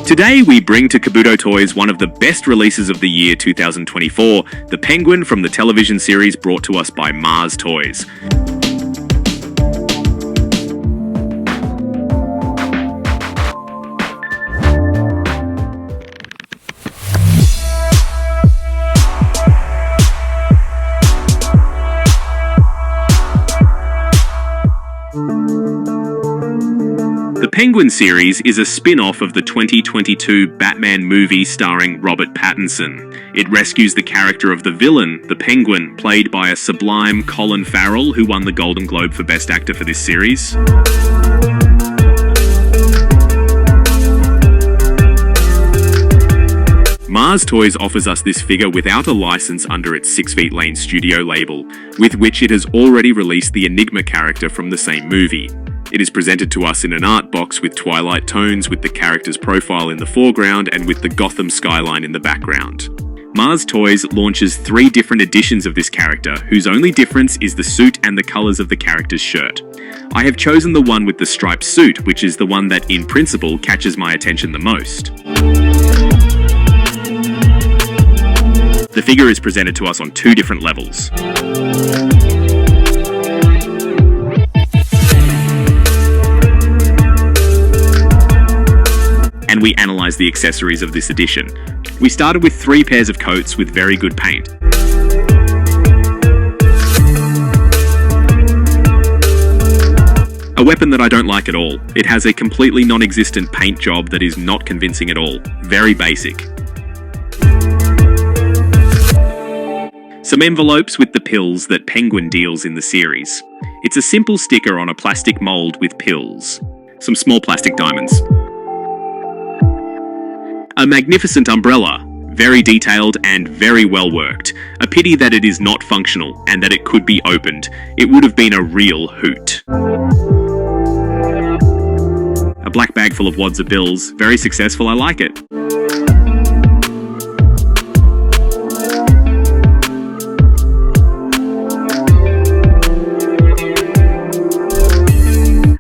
Today we bring to Kabuto Toys one of the best releases of the year 2024, the Penguin from the television series brought to us by Mars Toys. The Penguin series is a spin-off of the 2022 Batman movie starring Robert Pattinson. It rescues the character of the villain, the Penguin, played by a sublime Colin Farrell, who won the Golden Globe for Best Actor for this series. Mars Toys offers us this figure without a license under its 6 Feet Lane studio label, with which it has already released the Enigma character from the same movie. It is presented to us in an art box with twilight tones, with the character's profile in the foreground and with the Gotham skyline in the background. Mars Toys launches 3 different editions of this character, whose only difference is the suit and the colours of the character's shirt. I have chosen the one with the striped suit, which is the one that, in principle, catches my attention the most. The figure is presented to us on 2 different levels. And we analysed the accessories of this edition. We started with 3 pairs of coats with very good paint. A weapon that I don't like at all. It has a completely non-existent paint job that is not convincing at all. Very basic. Some envelopes with the pills that Penguin deals in the series. It's a simple sticker on a plastic mould with pills. Some small plastic diamonds. A magnificent umbrella, very detailed and very well worked. A pity that it is not functional and that it could be opened. It would have been a real hoot. A black bag full of wads of bills, very successful, I like it.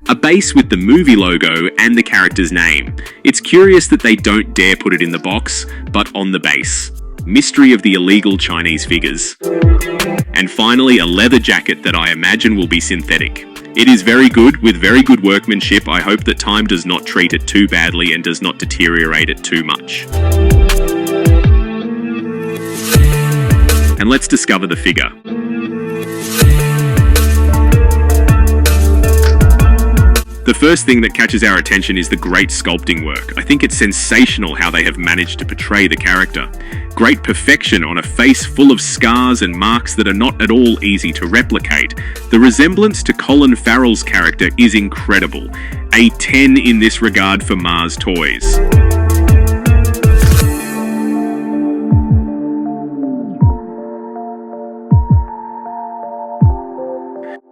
A base with the movie logo and the character's name. It's curious that they don't dare put it in the box, but on the base. Mystery of the illegal Chinese figures. And finally, a leather jacket that I imagine will be synthetic. It is very good, with very good workmanship. I hope that time does not treat it too badly and does not deteriorate it too much. And let's discover the figure. The first thing that catches our attention is the great sculpting work. I think it's sensational how they have managed to portray the character. Great perfection on a face full of scars and marks that are not at all easy to replicate. The resemblance to Colin Farrell's character is incredible. A 10 in this regard for Mars Toys.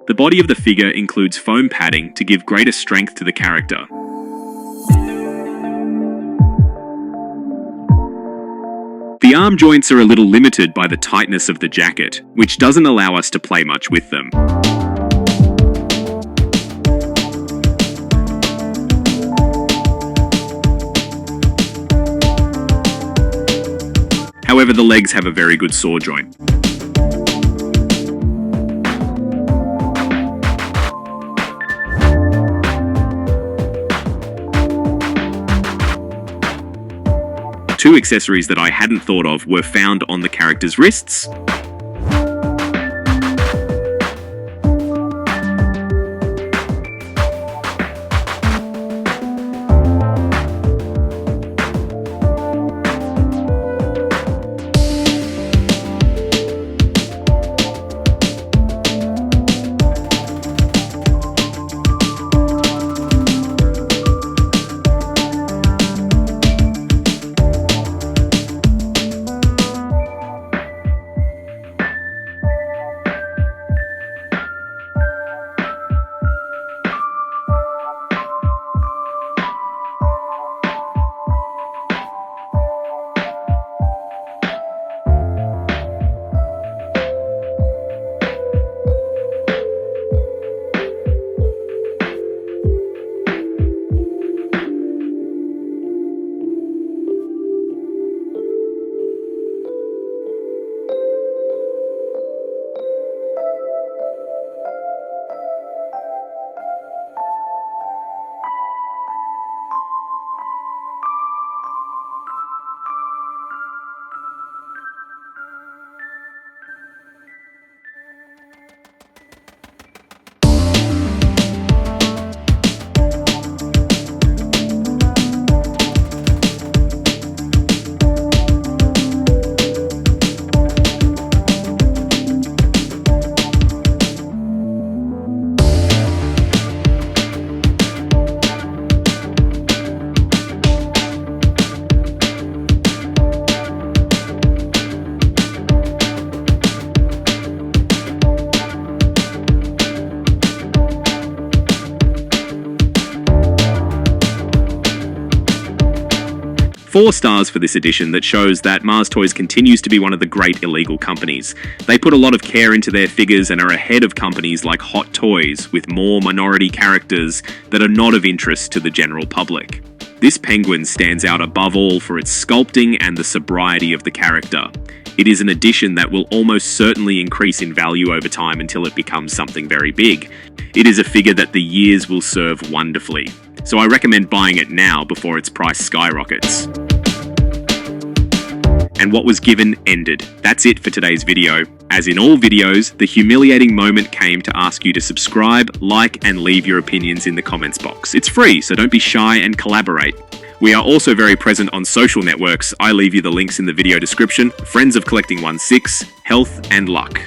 The body of the figure includes foam padding to give greater strength to the character. The arm joints are a little limited by the tightness of the jacket, which doesn't allow us to play much with them. However, the legs have a very good saw joint. Two accessories that I hadn't thought of were found on the character's wrists. 4 stars for this edition that shows that Mars Toys continues to be one of the great illegal companies. They put a lot of care into their figures and are ahead of companies like Hot Toys with more minority characters that are not of interest to the general public. This penguin stands out above all for its sculpting and the sobriety of the character. It is an addition that will almost certainly increase in value over time until it becomes something very big. It is a figure that the years will serve wonderfully, so I recommend buying it now before its price skyrockets. And what was given ended. That's it for today's video. As in all videos, the humiliating moment came to ask you to subscribe, like, and leave your opinions in the comments box. It's free, so don't be shy and collaborate. We are also very present on social networks. I leave you the links in the video description. Friends of Collecting 16, health and luck.